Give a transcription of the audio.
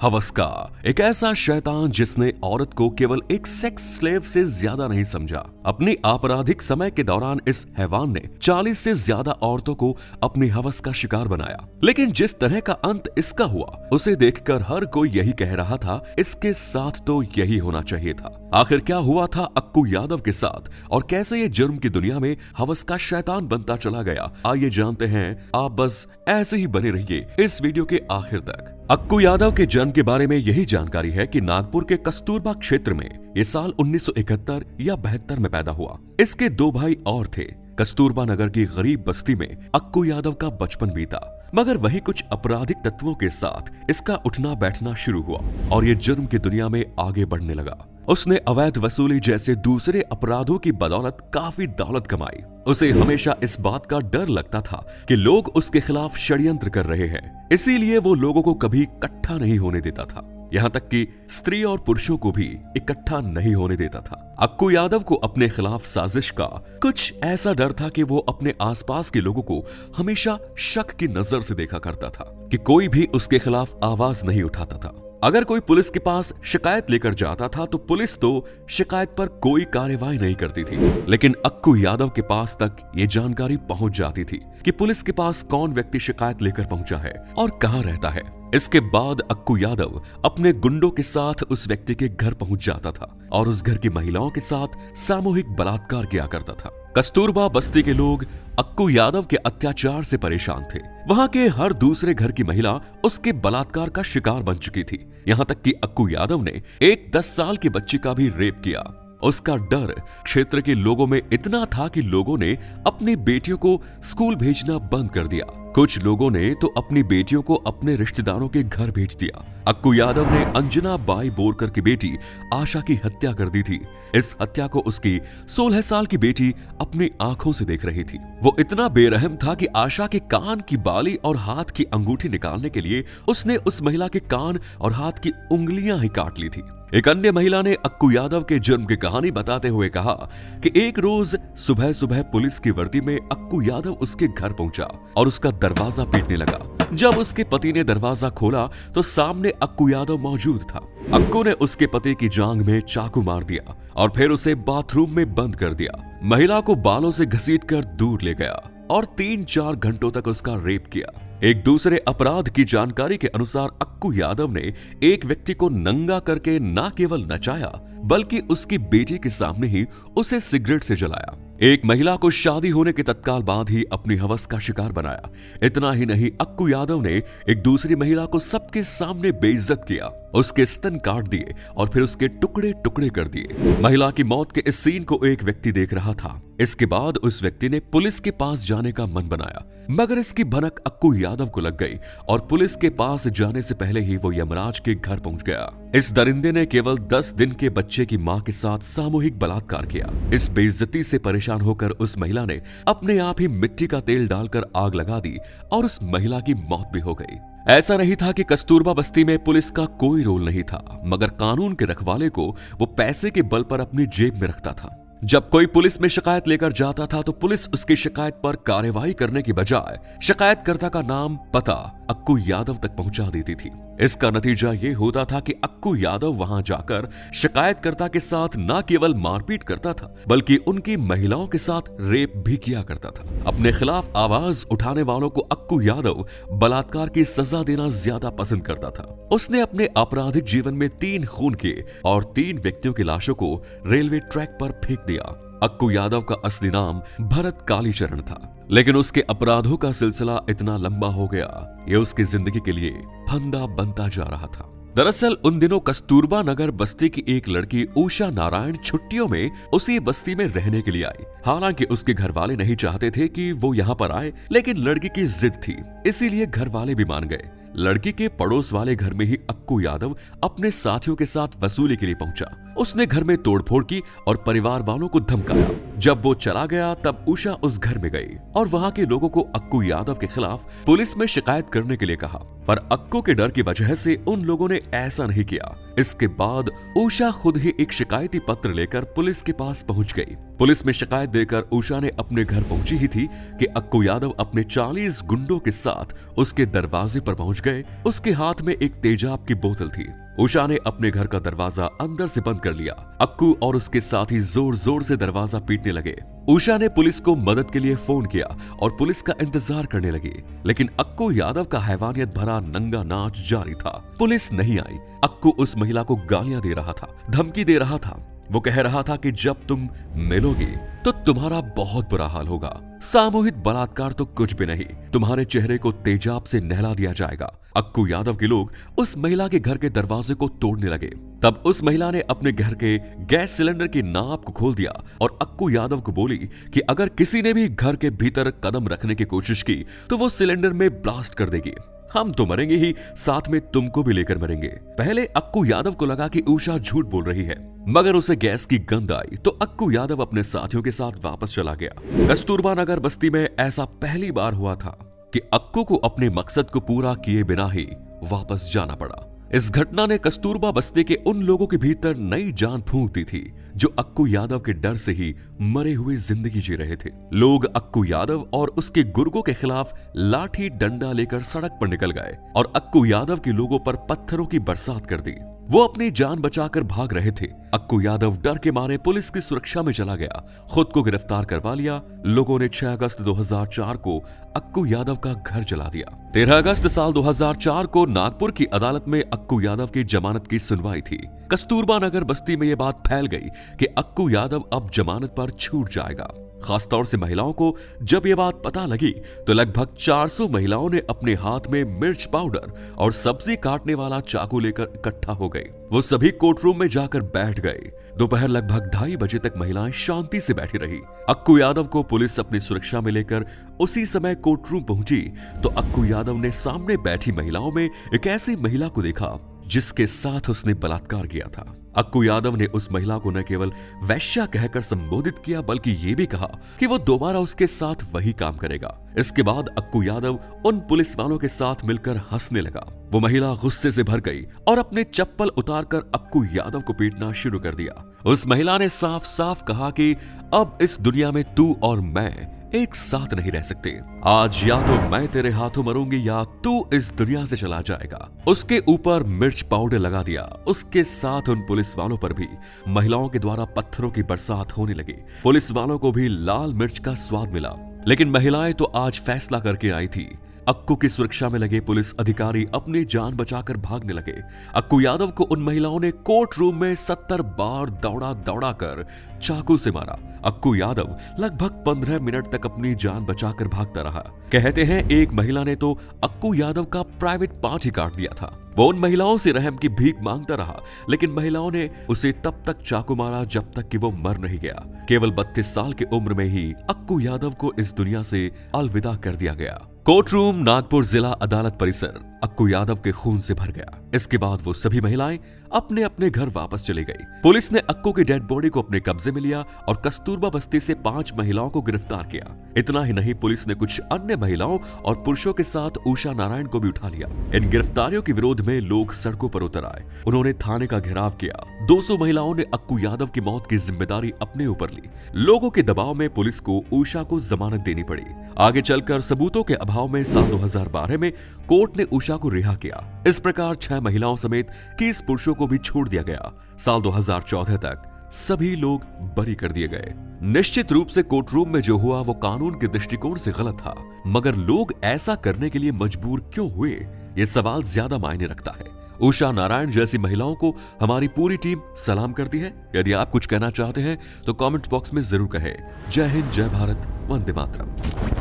हवस का एक ऐसा शैतान जिसने औरत को केवल एक सेक्स स्लेव से ज्यादा नहीं समझा। अपनी आपराधिक समय के दौरान इस हैवान ने 40 से ज्यादा औरतों को अपनी हवस का शिकार बनाया। लेकिन जिस तरह का अंत इसका हुआ उसे देखकर हर कोई यही कह रहा था, इसके साथ तो यही होना चाहिए था। आखिर क्या हुआ था अक्कू यादव के साथ और कैसे ये जुर्म की दुनिया में हवस का शैतान बनता चला गया, आइए जानते हैं। आप बस ऐसे ही बने रहिए इस वीडियो के आखिर तक। अक्कू यादव के जन्म के बारे में यही जानकारी है कि नागपुर के कस्तूरबा क्षेत्र में ये साल 1971 या 72 में पैदा हुआ। इसके दो भाई और थे। कस्तूरबा नगर की गरीब बस्ती में अक्कू यादव का बचपन बीता, मगर वही कुछ आपराधिक तत्वों के साथ इसका उठना बैठना शुरू हुआ और ये जुर्म की दुनिया में आगे बढ़ने लगा। उसने अवैध वसूली जैसे दूसरे अपराधों की बदौलत काफी दौलत कमाई। उसे हमेशा इस बात का डर लगता था कि लोग उसके खिलाफ षड्यंत्र कर रहे हैं, इसीलिए वो लोगों को कभी इकट्ठा नहीं होने देता था। यहाँ तक कि स्त्री और पुरुषों को भी इकट्ठा नहीं होने देता था। अक्कू यादव को अपने खिलाफ साजिश का कुछ ऐसा डर था कि वो अपने आसपास के लोगों को हमेशा शक की नजर से देखा करता था कि कोई भी उसके खिलाफ आवाज नहीं उठाता था। अगर कोई पुलिस के पास शिकायत लेकर जाता था तो पुलिस तो शिकायत पर कोई कार्रवाई नहीं करती थी, लेकिन अक्कू यादव के पास तक ये जानकारी पहुंच जाती थी कि पुलिस के पास कौन व्यक्ति शिकायत लेकर पहुंचा है और कहां रहता है। इसके बाद अक्कू यादव अपने गुंडों के साथ उस व्यक्ति के घर पहुंच जाता था और उस घर की महिलाओं के साथ सामूहिक बलात्कार किया करता था। कस्तूरबा बस्ती के लोग अक्कू यादव के अत्याचार से परेशान थे। वहां के हर दूसरे घर की महिला उसके बलात्कार का शिकार बन चुकी थी। यहाँ तक कि अक्कू यादव ने एक 10 साल की बच्ची का भी रेप किया। उसका डर क्षेत्र के लोगों में इतना था कि लोगों ने अपनी बेटियों को स्कूल भेजना बंद कर दिया। कुछ लोगों ने तो अपनी बेटियों को अपने रिश्तेदारों के घर भेज दिया। अक्कू यादव ने अंजना बाई बोरकर की बेटी आशा की हत्या कर दी थी। इस हत्या को उसकी 16 साल की बेटी अपनी आंखों से देख रही थी। वो इतना बेरहम था कि आशा के कान की बाली और हाथ की अंगूठी निकालने के लिए उसने उस महिला के कान और हाथ की उंगलियां ही काट ली थी। एक अन्य महिला ने अक्कू यादव के जुर्म की कहानी बताते हुए कहा कि एक रोज सुबह सुबह पुलिस की वर्दी में अक्कू यादव उसके घर पहुंचा और उसका दरवाजा पीटने लगा। जब उसके पति ने दरवाजा खोला तो सामने अक्कू यादव मौजूद था। अक्कू ने उसके पति की जांघ में चाकू मार दिया और फिर उसे बाथरूम में बंद कर दिया। महिला को बालों से घसीटकर दूर ले गया और 3-4 घंटों तक उसका रेप किया। एक दूसरे अपराध की जानकारी के अनुसार अक्कू यादव ने एक व्यक्ति को नंगा करके न केवल नचाया बल्कि उसकी बेटी के सामने ही उसे सिगरेट से जलाया। एक महिला को शादी होने के तत्काल बाद ही अपनी हवस का शिकार बनाया। इतना ही नहीं, अक्कू यादव ने एक दूसरी महिला को सबके सामने बेइज्जत किया, उसके स्तन काट दिए और फिर उसके टुकड़े टुकड़े कर दिए। महिला की मौत के इस सीन को एक व्यक्ति देख रहा था। इसके बाद उस व्यक्ति ने पुलिस के पास जाने का मन बनाया, मगर इसकी भनक अक्कू यादव को लग गई और पुलिस के पास जाने से पहले ही वो यमराज के घर पहुंच गया। इस दरिंदे ने केवल 10 दिन के बच्चे की मां के साथ सामूहिक बलात्कार किया। इस बेइज्जती से परेशान होकर उस महिला ने अपने आप ही मिट्टी का तेल डालकर आग लगा दी और उस महिला की मौत भी हो गई। ऐसा नहीं था कि कस्तूरबा बस्ती में पुलिस का कोई रोल नहीं था, मगर कानून के रखवाले को वो पैसे के बल पर अपनी जेब में रखता था। जब कोई पुलिस में शिकायत लेकर जाता था तो पुलिस उसकी शिकायत पर कार्यवाही करने की बजाय शिकायतकर्ता का नाम पता अक्कू यादव तक पहुंचा देती थी। इसका नतीजा ये होता था कि अक्कू यादव वहां जाकर शिकायतकर्ता के साथ न केवल मारपीट करता था बल्कि उनकी महिलाओं के साथ रेप भी किया करता था। अपने खिलाफ आवाज उठाने वालों को अक्कू यादव बलात्कार की सजा देना ज्यादा पसंद करता था। उसने अपने आपराधिक जीवन में 3 खून किए और 3 व्यक्तियों की लाशों को रेलवे ट्रैक पर फेंक दिया। अक्कू यादव का असली नाम भरत कालीचरण था, लेकिन उसके अपराधों का सिलसिला इतना लंबा हो गया, ये उसकी जिंदगी के लिए फंदा बनता जा रहा था। दरअसल उन दिनों कस्तूरबा नगर बस्ती की एक लड़की उषा नारायण छुट्टियों में उसी बस्ती में रहने के लिए आई। हालांकि उसके घर वाले नहीं चाहते थे कि वो यहाँ पर आए, लेकिन लड़की की जिद थी, इसीलिए घर वाले भी मान गए। लड़की के पड़ोस वाले घर में ही अक्कू यादव अपने साथियों के साथ वसूली के लिए पहुंचा। उसने घर में तोड़फोड़ की और परिवार वालों को धमकाया। जब वो चला गया तब उषा उस घर में गई और वहां के लोगों को अक्कू यादव के खिलाफ पुलिस में शिकायत करने के लिए कहा, पर अक्कू के डर की वजह से उन लोगों ने ऐसा नहीं किया। इसके बाद उषा खुद ही एक शिकायती पत्र लेकर पुलिस के पास पहुंच गई। पुलिस में शिकायत देकर उषा ने अपने घर पहुंची ही थी कि अक्कू यादव अपने 40 गुंडों के साथ उसके दरवाजे पर पहुंच गए। उसके हाथ में एक तेजाब की बोतल थी। उषा ने अपने घर का दरवाजा अंदर से बंद कर लिया। अक्कू और उसके साथी जोर जोर से दरवाजा पीटने लगे। उषा ने पुलिस को मदद के लिए फोन किया और पुलिस का इंतजार करने लगी, लेकिन अक्कू यादव का हैवानियत भरा नंगा नाच जारी था। पुलिस नहीं आई। अक्कू उस महिला को गालियां दे रहा था, धमकी दे रहा था। वो कह रहा था कि जब तुम मिलोगे तो तुम्हारा बहुत बुरा हाल होगा। सामूहिक बलात्कार तो कुछ भी नहीं, तुम्हारे चेहरे को तेजाब से नहला दिया जाएगा। अक्कू यादव के लोग उस महिला के घर के दरवाजे को तोड़ने लगे। तब उस महिला ने अपने घर के गैस सिलेंडर की नाप को खोल दिया और अक्कू यादव को बोली कि अगर किसी ने भी घर के भीतर कदम रखने की कोशिश की तो वो सिलेंडर में ब्लास्ट कर देगी। हम तो मरेंगे ही, साथ में तुमको भी लेकर मरेंगे। पहले अक्कू यादव को लगा कि उषा झूठ बोल रही है, मगर उसे गैस की गंध आई तो अक्कू यादव अपने साथियों के साथ वापस चला गया। कस्तूरबा नगर बस्ती में ऐसा पहली बार हुआ था कि अक्कू को अपने मकसद को पूरा किए बिना ही वापस जाना पड़ा। इस घटना ने कस्तूरबा बस्ती के उन लोगों के भीतर नई जान फूंक दी थी जो अक्कू यादव के डर से ही मरे हुए जिंदगी जी रहे थे। लोग अक्कू यादव और उसके गुर्गों के खिलाफ लाठी डंडा लेकर सड़क पर निकल गए और अक्कू यादव के लोगों पर पत्थरों की बरसात कर दी। वो अपनी जान बचाकर भाग रहे थे। अक्कू यादव डर के मारे पुलिस की सुरक्षा में चला गया, खुद को गिरफ्तार करवा लिया। लोगों ने 6 अगस्त 2004 को अक्कू यादव का घर जला दिया। 13 अगस्त साल 2004 को नागपुर की अदालत में अक्कू यादव की जमानत की सुनवाई थी। कस्तूरबा नगर बस्ती में यह बात फैल गई कि अक्कू यादव अब जमानत पर छूट जाएगा। खासतौर से महिलाओं को जब यह बात पता लगी तो लगभग 400 महिलाओं ने अपने हाथ में मिर्च पाउडर और सब्जी काटने वाला चाकू लेकर इकट्ठा हो गई। वो सभी कोर्ट रूम में जाकर बैठ गए। दोपहर लगभग 2:30 बजे तक महिलाएं शांति से बैठी रही। अक्कू यादव को पुलिस अपनी सुरक्षा में लेकर उसी समय कोर्ट रूम पहुंची तो अक्कू यादव ने सामने बैठी महिलाओं में एक ऐसी महिला को देखा जिसके साथ उसने बलात्कार किया था। अक्कू यादव ने उस महिला को न केवल वैश्या कहकर संबोधित किया बल्कि ये भी कहा कि वो दोबारा उसके साथ वही काम करेगा। इसके बाद अक्कू यादव उन पुलिस वालों के साथ मिलकर हंसने लगा। वो महिला गुस्से से भर गई और अपने चप्पल उतारकर अक्कू यादव को पीटना शुरू कर दिया। उस महिला ने साफ साफ कहा कि अब इस दुनिया में तू और मैं एक साथ नहीं रह सकते। आज या तो मैं तेरे हाथों मरूंगी या तू इस दुनिया से चला जाएगा। उसके ऊपर मिर्च पाउडर लगा दिया। उसके साथ उन पुलिस वालों पर भी महिलाओं के द्वारा पत्थरों की बरसात होने लगी। पुलिस वालों को भी लाल मिर्च का स्वाद मिला, लेकिन महिलाएं तो आज फैसला करके आई थी। अक्कू की सुरक्षा में लगे पुलिस अधिकारी अपनी जान बचाकर भागने लगे। अक्कू यादव को उन महिलाओं ने कोर्ट रूम में 70 बार दौड़ा कर चाकू से मारा। अक्कू यादव लगभग 15 मिनट तक अपनी जान बचाकर भागता रहा। कहते हैं एक महिला ने तो अक्कू यादव का प्राइवेट पार्ट ही काट दिया था। वो उन महिलाओं से रहम की भीख मांगता रहा, लेकिन महिलाओं ने उसे तब तक चाकू मारा जब तक कि वो मर नहीं गया। केवल 32 साल की उम्र में ही अक्कू यादव को इस दुनिया से अलविदा कर दिया गया। कोर्ट रूम नागपुर जिला अदालत परिसर अक्कू यादव के खून से भर गया। इसके बाद वो सभी महिलाएं अपने अपने घर वापस चली गई। पुलिस ने अक्कू की डेड बॉडी को अपने कब्जे में लिया और कस्तूरबा बस्ती से 5 महिलाओं को गिरफ्तार किया। इतना ही नहीं, पुलिस ने कुछ अन्य महिलाओं और पुरुषों के साथ उषा नारायण को भी उठा लिया। इन गिरफ्तारियों के विरोध में लोग सड़कों पर उतर आए। उन्होंने थाने का घेराव किया। 200 महिलाओं ने अक्कू यादव की मौत की जिम्मेदारी अपने ऊपर ली। लोगों के दबाव में पुलिस को उषा को जमानत देनी पड़ी। आगे चलकर सबूतों के अभाव में साल 2012 में कोर्ट ने उषा को रिहा किया। इस प्रकार 6 महिलाओं समेत 30 पुरुषों को भी छोड़ दिया गया। साल 2014 तक सभी लोग बरी कर दिए गए। निश्चित रूप से कोर्ट रूम में जो हुआ वो कानून के दृष्टिकोण से गलत था, मगर लोग ऐसा करने के लिए मजबूर क्यों हुए, ये सवाल ज्यादा मायने रखता है। उषा नारायण जैसी महिलाओं को हमारी पूरी टीम सलाम करती है। यदि आप कुछ कहना चाहते हैं तो कमेंट बॉक्स में जरूर कहें। जय हिंद, जय भारत, वंदे मातरम।